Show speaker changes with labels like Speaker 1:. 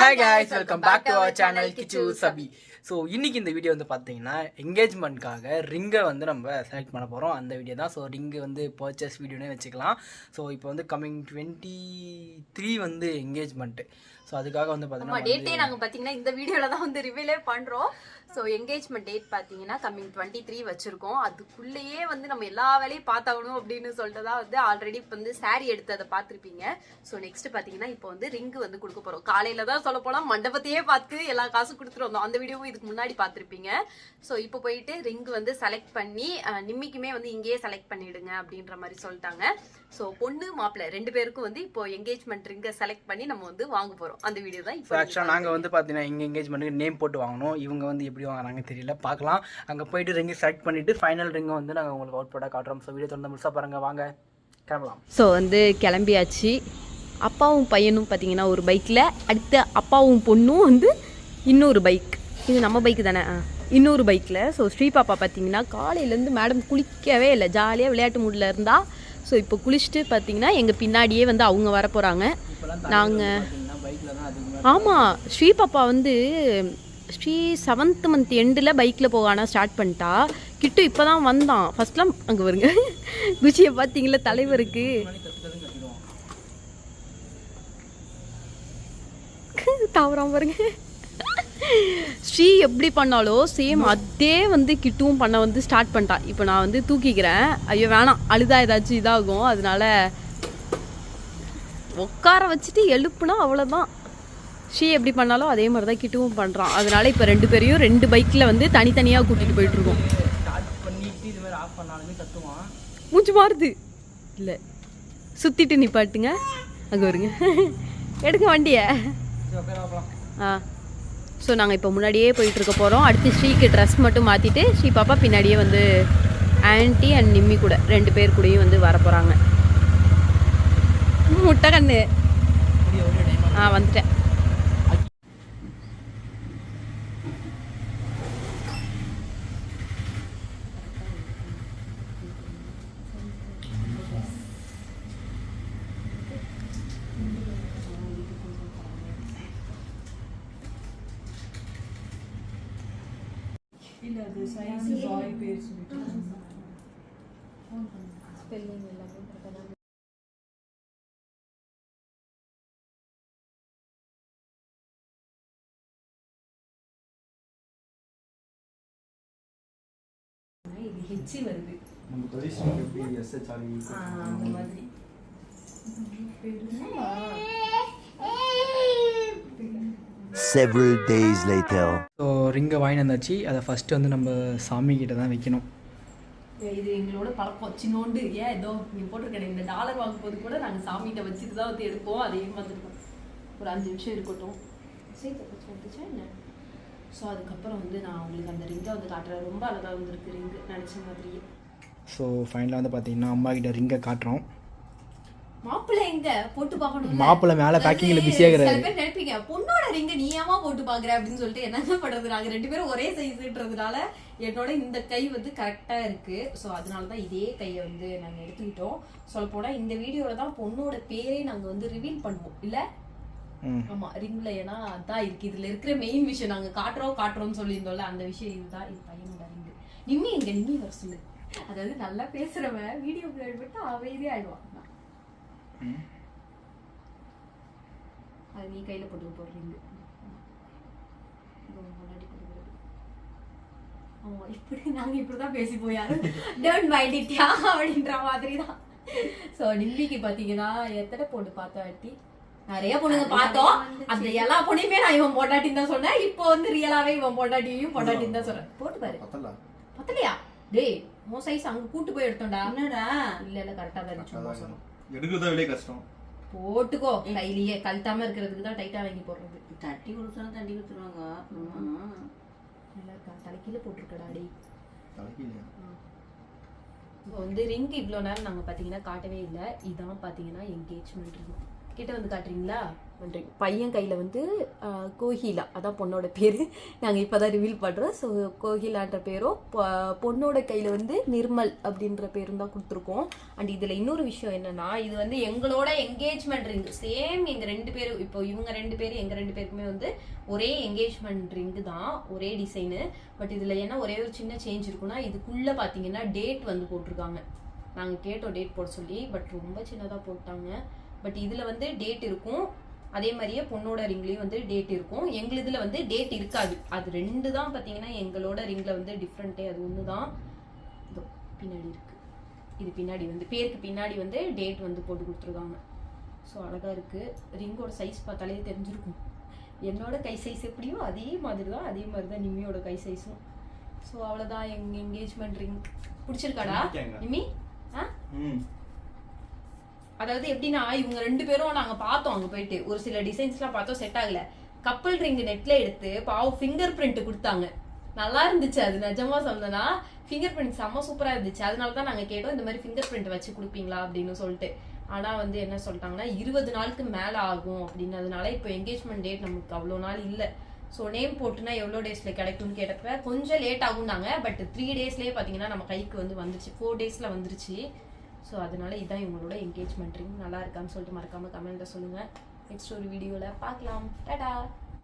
Speaker 1: Hi guys, welcome back to our channel Kichu Sabi. So இன்றைக்கி இந்த video வந்து பார்த்தீங்கன்னா என்கேஜ்மெண்ட்காக ரிங்கை வந்து நம்ம செலக்ட் பண்ண போகிறோம். அந்த வீடியோ தான். ஸோ ரிங்கு வந்து பர்ச்சேஸ் வீடியோனே வச்சுக்கலாம். ஸோ இப்போ வந்து கம்மிங் 23 வந்து என்கேஜ்மெண்ட்டு. ஸோ அதுக்காக வந்து பார்த்தீங்கன்னா
Speaker 2: டேட்டே நாங்கள் பார்த்தீங்கன்னா இந்த வீடியோவில் தான் வந்து ரிவீலே பண்ணுறோம். ஸோ என்கேஜ்மெண்ட் டேட் பார்த்தீங்கன்னா கம்மிங் 23 வச்சுருக்கோம். அதுக்குள்ளேயே வந்து நம்ம எல்லா வேலையும் பார்த்தாகணும் அப்படின்னு சொல்லிட்டு தான் வந்து ஆல்ரெடி இப்போ வந்து சாரீ எடுத்து அதை பார்த்துருப்பீங்க. ஸோ நெக்ஸ்ட் பார்த்தீங்கன்னா இப்போ வந்து ரிங்கு வந்து கொடுக்க போகிறோம். காலையில் தான் சொல்ல போனால் மண்டபத்தையே பார்த்து எல்லா காசும் கொடுத்துட்டு வந்தோம். அந்த வீடியோவும் இதுக்கு முன்னாடி பார்த்துருப்பீங்க. ஸோ இப்போ போயிட்டு ரிங்கு வந்து செலக்ட் பண்ணி நிம்மிக்குமே வந்து இங்கேயே செலக்ட் பண்ணிடுங்க அப்படின்ற மாதிரி சொல்லிட்டாங்க. ஸோ பொண்ணு மாப்பிள்ளை 2 பேருக்கும் வந்து இப்போ என்கேஜ்மெண்ட் ரிங்கை செலக்ட் பண்ணி நம்ம வந்து வாங்க போகிறோம். அந்த வீடியோ தான் இப்போ.
Speaker 1: ஆக்சுவலாக நாங்கள் வந்து பார்த்தீங்கன்னா எங்கள் என்கேஜ்மெண்ட்டுக்கு நேம் போட்டு வாங்கணும். இவங்க வந்து எப்படி வாங்கினாங்க தெரியல, பார்க்கலாம். அங்கே போயிட்டு ரிங்கை செலக்ட் பண்ணிவிட்டு ஃபைனல் ரிங்கை வந்து நாங்கள் உங்களுக்கு அவுட் போட்டால் காட்டுறோம். ஸோ வீடியோ தொடர்ந்து முழுசாக பாருங்கள். வாங்க கிளம்பலாம்.
Speaker 2: ஸோ வந்து கிளம்பியாச்சு. அப்பாவும் பையனும் பார்த்தீங்கன்னா ஒரு பைக்கில், அடுத்த அப்பாவும் பொண்ணும் வந்து இன்னொரு பைக், இது நம்ம பைக்கு தானே, இன்னொரு பைக்கில். ஸோ ஸ்ரீபாப்பா பார்த்தீங்கன்னா காலையிலேருந்து மேடம் குளிக்கவே இல்லை, ஜாலியாக விளையாட்டு மூடில் இருந்தா. ஸோ இப்போ குளிச்சுட்டு பார்த்தீங்கன்னா எங்கள் பின்னாடியே வந்து அவங்க வர போகிறாங்க. நாங்கள் ஆமாம், ஸ்ரீபாப்பா வந்து 7th மந்த் எண்டில் பைக்கில் போகானா ஸ்டார்ட் பண்ணிட்டா. கிட்டு இப்போ தான் வந்தான். ஃபர்ஸ்ட்லாம் அங்கே வருங்க குச்சியை பார்த்தீங்களா தலைவருக்கு தவறாம பாருங்க. ஸ்ரீ எப்படி பண்ணாலோ சேம் அதே வந்து கிட்டுவும் பண்ண வந்து ஸ்டார்ட் பண்ணிட்டா. இப்போ நான் வந்து தூக்கிக்கிறேன். ஐயோ வேணாம், அழுதா ஏதாச்சும் இதாகும், அதனால உட்கார வச்சுட்டு எழுப்புனா அவ்வளோதான். ஸ்ரீ எப்படி பண்ணாலும் அதே மாதிரி தான் கிட்டுவும் பண்ணுறான். அதனால இப்போ 2 பேரையும் 2 பைக்கில் வந்து தனித்தனியாக கூட்டிகிட்டு போயிட்டுருக்கோம். மூச்சு மாறுது இல்லை, சுற்றிட்டு நிப்பாட்டுங்க. அங்கே வருங்க, எடுங்க வண்டியை. ஸோ நாங்கள் இப்போ முன்னாடியே போயிட்டுருக்க போகிறோம். அடுத்து ஸ்ரீக்கு ட்ரெஸ் மட்டும் மாற்றிட்டு ஸ்ரீ பாப்பா பின்னாடியே வந்து ஆன்ட்டி அண்ட் நிம்மி கூட 2 பேர் கூடயும் வந்து வர போகிறாங்க. முட்டை கண்ணு வந்துட்டேன்.
Speaker 3: இல்ல அது சைஸ் பாய் பேர் சொல்லிட்டு
Speaker 2: ஸ்பெல்லிங் எல்லாமே கரெக்டாக.
Speaker 3: இது ஹெச்சி வருது
Speaker 1: நம்ம பொசிஷன் எப்படி எஸ்ஹெச்ஆர்
Speaker 3: அந்த மாதிரி.
Speaker 4: Several days later.
Speaker 1: ஸோ ரிங்கை வாங்கி வந்தாச்சு. அதை ஃபஸ்ட்டு வந்து நம்ம சாமி கிட்ட தான் வைக்கணும்.
Speaker 3: இது எங்களோட பழக்கம் சின்னோண்டு. ஏன் ஏதோ நீ போட்டிருக்கேன், இந்த டாலர் வாங்கும் போது கூட நாங்கள் சாமிகிட்ட வச்சுட்டு தான் வந்து எடுப்போம். அதே மாதிரி இருக்கும். ஒரு 5 நிமிஷம் இருக்கட்டும். வந்துச்சா என்ன? ஸோ அதுக்கப்புறம் வந்து நான் உங்களுக்கு அந்த ரிங்கை வந்து காட்டுறேன். ரொம்ப அழகாக வந்துருக்கு ரிங்கு, நினச்ச மாதிரியே.
Speaker 1: ஸோ ஃபைனலாக வந்து பார்த்தீங்கன்னா அம்மா கிட்ட ரிங்கை காட்டுறோம்.
Speaker 3: மாப்பிள்ளை எங்க போட்டு பார்க்கணும்.
Speaker 1: மாப்பிள்ளை மேலே பேக்கிங்கில் பிஸியாக இருக்கிறாரு.
Speaker 3: சில பேர் நினைப்பீங்க பொண்ணோட ரிங்க நீ ஏமா போட்டு பார்க்குற அப்படின்னு சொல்லிட்டு என்ன பண்ணுறது. நாங்கள் 2 பேரும் ஒரே சைஸ்ன்றதுனால என்னோட இந்த கை வந்து கரெக்டாக இருக்குது. ஸோ அதனால தான் இதே கையை வந்து நாங்கள் எடுத்துக்கிட்டோம். சொல்லப்போனால் இந்த வீடியோவில் தான் பொண்ணோட பேரே நாங்கள் வந்து ரிவீல் பண்ணுவோம் இல்லை? ஆமாம், ரிங்கில். ஏன்னா அதான் இருக்குது இதில் இருக்கிற மெயின் விஷயம். நாங்கள் காட்டுறோம்னு சொல்லியிருந்தோம்ல, அந்த விஷயம் இதுதான். இது பையனோட ரிங்கு. நிம்மி எங்க நிம்மி வர சொல்லு. அதாவது நல்லா பேசுகிறவன் வீடியோ பிளேட் விட்டு அமைதியாக ஆயிடுவான். அது நீ கையில் போட்டு போடுறீங்க. ஆமாம், இப்படி நாங்கள் இப்படி தான் பேசி போயாரும் டோன்ட் மைண்ட் இட் அப்படின்ற மாதிரி தான். ஸோ நிம்மிக்கு பார்த்தீங்கன்னா எத்தனை பொண்ணு பார்த்தோம் ஆட்டி? நிறைய பொண்ணுங்க பார்த்தோம். அந்த எல்லா பொண்ணையுமே நான் இவன் பொண்டாட்டின்னு தான் சொன்னேன். இப்போ வந்து ரியலாகவே இவன் பொண்டாட்டின்னு தான் சொல்கிறேன். போட்டு பாரு. பத்தலையா? டேய் உன் சைஸ் அங்கே கூட்டு போய் எடுத்தோம்டா. என்னடா? இல்லை கரெக்டாக தான் இருந்துச்சு. எடுக்கிறதா வெளியே கஷ்டம். போட்டுக்கோ கையிலேயே, கழுத்தாம இருக்கிறதுக்கு தான் டைட்டா வாங்கி போடுறது.
Speaker 5: தட்டி கொடுத்தாலும் தட்டி கொடுத்துருவாங்க.
Speaker 3: நல்லா இருக்கா? தலைக்கீழ போட்டிருக்கடாடி.
Speaker 1: தலைக்கீழ
Speaker 3: வந்து ரிங் இவ்வளோ நேரம் நாங்கள் பார்த்தீங்கன்னா காட்டவே இல்லை. இதான் பார்த்தீங்கன்னா என்கேஜ்மெண்ட் ரிங். கிட்ட வந்து காட்டுறீங்களா?
Speaker 2: பையன் கையில் வந்து கோகிலா, அதான் பொண்ணோட பேர். நாங்கள் இப்போ தான் ரிவீல் பண்ணுறோம். ஸோ கோகிலான்ற பேரும், பொண்ணோட கையில் வந்து நிர்மல் அப்படின்ற பேரும் தான் கொடுத்துருக்கோம். அண்ட் இதில் இன்னொரு விஷயம் என்னென்னா, இது வந்து எங்களோட என்கேஜ்மெண்ட் ரிங் சேம். எங்கள் 2 பேரும் இப்போ இவங்க 2 பேரும் எங்கள் 2 பேருக்குமே வந்து ஒரே என்கேஜ்மெண்ட் ரிங்கு தான், ஒரே டிசைனு. பட் இதில் என்ன ஒரே ஒரு சின்ன சேஞ்ச் இருக்குன்னா, இதுக்குள்ளே பார்த்தீங்கன்னா டேட் வந்து போட்டிருக்காங்க. நாங்கள் கேட்டோம் டேட் போட சொல்லி, பட் ரொம்ப சின்னதாக போட்டாங்க. பட் இதில் வந்து டேட் இருக்கும், அதே மாதிரியே பொண்ணோட ரிங்லேயும் வந்து டேட் இருக்கும். எங்களுதுல வந்து டேட் இருக்காது. அது 2 தான் பார்த்தீங்கன்னா எங்களோட ரிங்கில் வந்து டிஃப்ரெண்ட்டே. அது ஒன்று தான் இதோ பின்னாடி இருக்குது. இது பின்னாடி வந்து பேருக்கு பின்னாடி வந்து டேட் வந்து போட்டு கொடுத்துருக்காங்க. ஸோ அழகாக இருக்குது. ரிங்கோட சைஸ் பார்த்தாலே தெரிஞ்சிருக்கும். என்னோட கை சைஸ் எப்படியோ அதே மாதிரி தான் நிம்மியோட கை சைஸும். ஸோ அவ்வளோதான் எங்கள் என்கேஜ்மெண்ட் ரிங். பிடிச்சிருக்காடா நிம்மி? அதாவது எப்படின்னா, இவங்க 2 பேரும் நாங்க பார்த்தோம், அங்க போயிட்டு ஒரு சில டிசைன்ஸ்லாம் பார்த்தோம், செட் ஆகல. கப்பல் ரிங் நெட்ல எடுத்து பாவம் ஃபிங்கர் பிரிண்ட் கொடுத்தாங்க. நல்லா இருந்துச்சு. அது நிஜமா சொல்லணும்னா ஃபிங்கர் பிரிண்ட் செம்ம சூப்பரா இருந்துச்சு. அதனால தான் நாங்க கேட்டோம், இந்த மாதிரி ஃபிங்கர் பிரிண்ட் வச்சு கொடுப்பீங்களா அப்படின்னு சொல்லிட்டு. ஆனா வந்து என்ன சொல்லிட்டாங்கன்னா 20 நாளுக்கு மேல ஆகும் அப்படின்னதுனால இப்போ என்கேஜ்மெண்ட் டேட் நமக்கு அவ்வளோ நாள் இல்லை. ஸோ நேம் போட்டுனா எவ்வளோ டேஸ்ல கிடைக்கும்னு கேட்டப்ப கொஞ்சம் லேட் ஆகும்னாங்க. பட் 3 டேஸ்லேயே பார்த்தீங்கன்னா நம்ம கைக்கு வந்து வந்துருச்சு. 4 டேஸ்ல வந்துருச்சு. ஸோ அதனால இதான் இவங்களோட என்கேஜ்மெண்ட் ரிங். நல்லா இருக்கான்னு சொல்லிட்டு மறக்காம கமெண்ட்ல சொல்லுங்க. நெக்ஸ்ட் ஒரு வீடியோவில் பார்க்கலாம். டாடா.